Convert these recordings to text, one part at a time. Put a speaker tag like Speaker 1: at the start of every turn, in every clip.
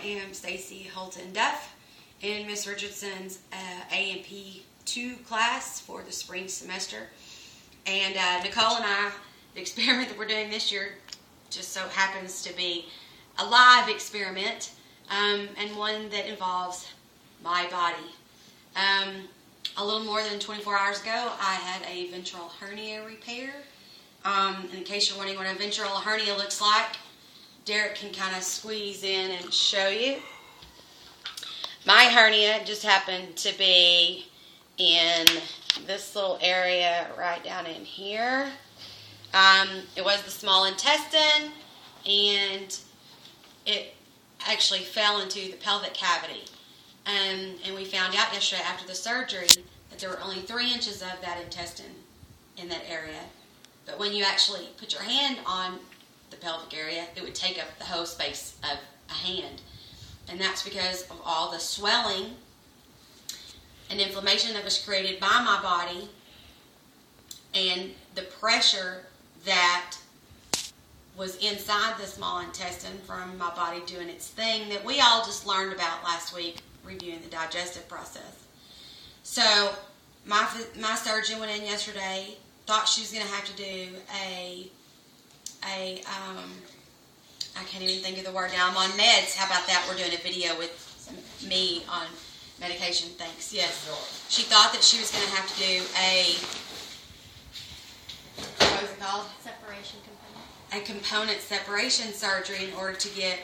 Speaker 1: am Stacy Holton Duff in Miss Richardson's A&P II class for the spring semester. And Nicole and I, the experiment that we're doing this year just so happens to be a live experiment, and one that involves my body. A little more than 24 hours ago, I had a ventral hernia repair. And in case you're wondering what a ventral hernia looks like, Derek can kind of squeeze in and show you. My hernia just happened to be in this little area right down in here. It was the small intestine, and it actually fell into the pelvic cavity. And we found out yesterday after the surgery that there were only 3 inches of that intestine in that area. But when you actually put your hand on the pelvic area, it would take up the whole space of a hand. And that's because of all the swelling and inflammation that was created by my body and the pressure that was inside the small intestine from my body doing its thing that we all just learned about last week reviewing the digestive process. So my surgeon went in yesterday, thought she was going to have to do I can't even think of the word now. I'm on meds. How about that? We're doing a video with me on medication. Thanks. Yes. She thought that she was going to have to do what was it called?
Speaker 2: Separation component.
Speaker 1: A component separation surgery in order to get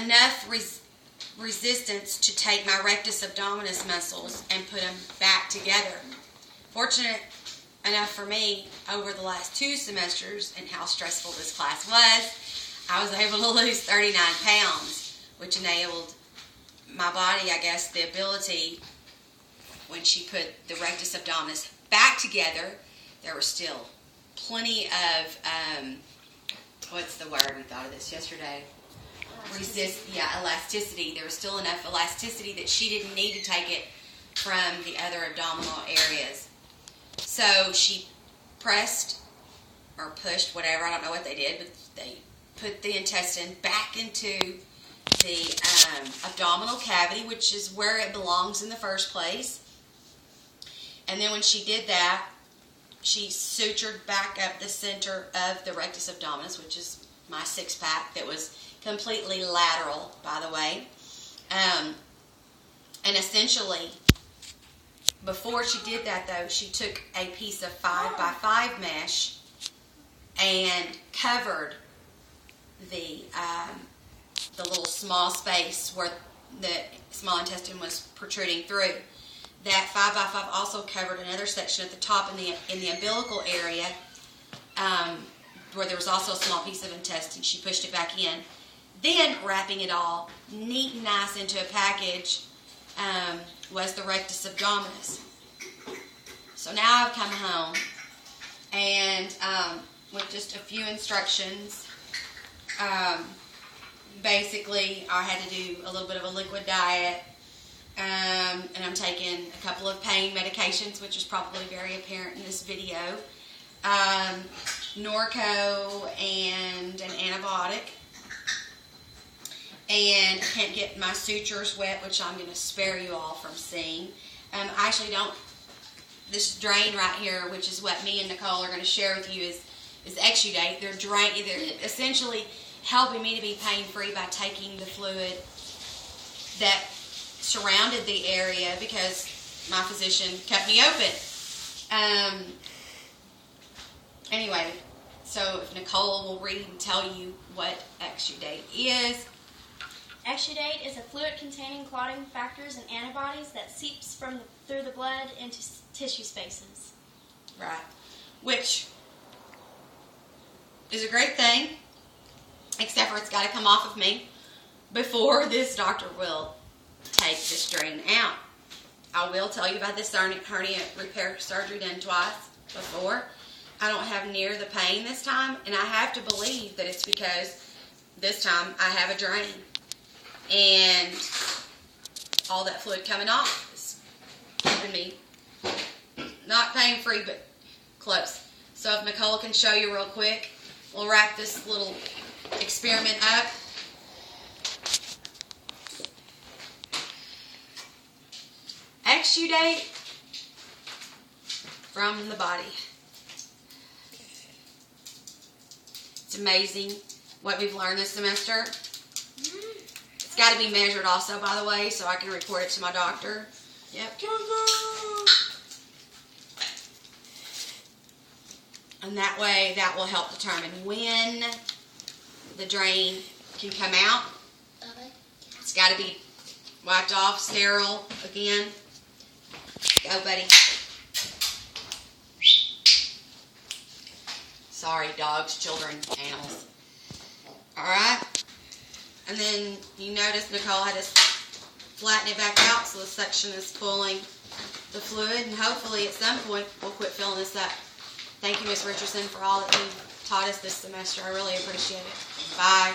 Speaker 1: enough resistance to take my rectus abdominis muscles and put them back together. Fortunate enough for me, over the last 2 semesters and how stressful this class was, I was able to lose 39 pounds, which enabled my body, I guess, the ability, when she put the rectus abdominis back together, there was still plenty of, what's the word? We thought of this yesterday. Elasticity. There was still enough elasticity that she didn't need to take it from the other abdominal areas. So she pressed or pushed, whatever, I don't know what they did, but they put the intestine back into the abdominal cavity, which is where it belongs in the first place. And then when she did that, she sutured back up the center of the rectus abdominis, which is my 6-pack that was completely lateral, by the way. And essentially, before she did that, though, she took a piece of 5x5 mesh and covered the little small space where the small intestine was protruding through. That 5x5 also covered another section at the top in the umbilical area, where there was also a small piece of intestine. She pushed it back in. Then, wrapping it all neat and nice into a package, was the rectus abdominis. So now I've come home, and with just a few instructions, basically I had to do a little bit of a liquid diet, and I'm taking a couple of pain medications, which is probably very apparent in this video, Norco and an antibiotic. And I can't get my sutures wet, which I'm going to spare you all from seeing. I actually don't. This drain right here, which is what me and Nicole are going to share with you, is exudate. They're essentially helping me to be pain-free by taking the fluid that surrounded the area because my physician cut me open. Anyway, so if Nicole will read and tell you what exudate is.
Speaker 2: Exudate is a fluid containing clotting factors and antibodies that seeps through the blood into tissue spaces.
Speaker 1: Right. Which is a great thing, except for it's got to come off of me before this doctor will take this drain out. I will tell you about this hernia repair surgery done twice before. I don't have near the pain this time, and I have to believe that it's because this time I have a drain. And all that fluid coming off is keeping me not pain-free, but close. So if Nicole can show you real quick, we'll wrap this little experiment up. exudate from the body. It's amazing what we've learned this semester. It's got to be measured also, by the way, so I can report it to my doctor. Yep. And that way, that will help determine when the drain can come out. It's got to be wiped off, sterile again. Go, buddy. Sorry, dogs, children, animals. Alright. And then you notice Nicole had to flatten it back out so the suction is pulling the fluid, and hopefully at some point we'll quit filling this up. Thank you, Miss Richardson, for all that you taught us this semester. I really appreciate it. Bye.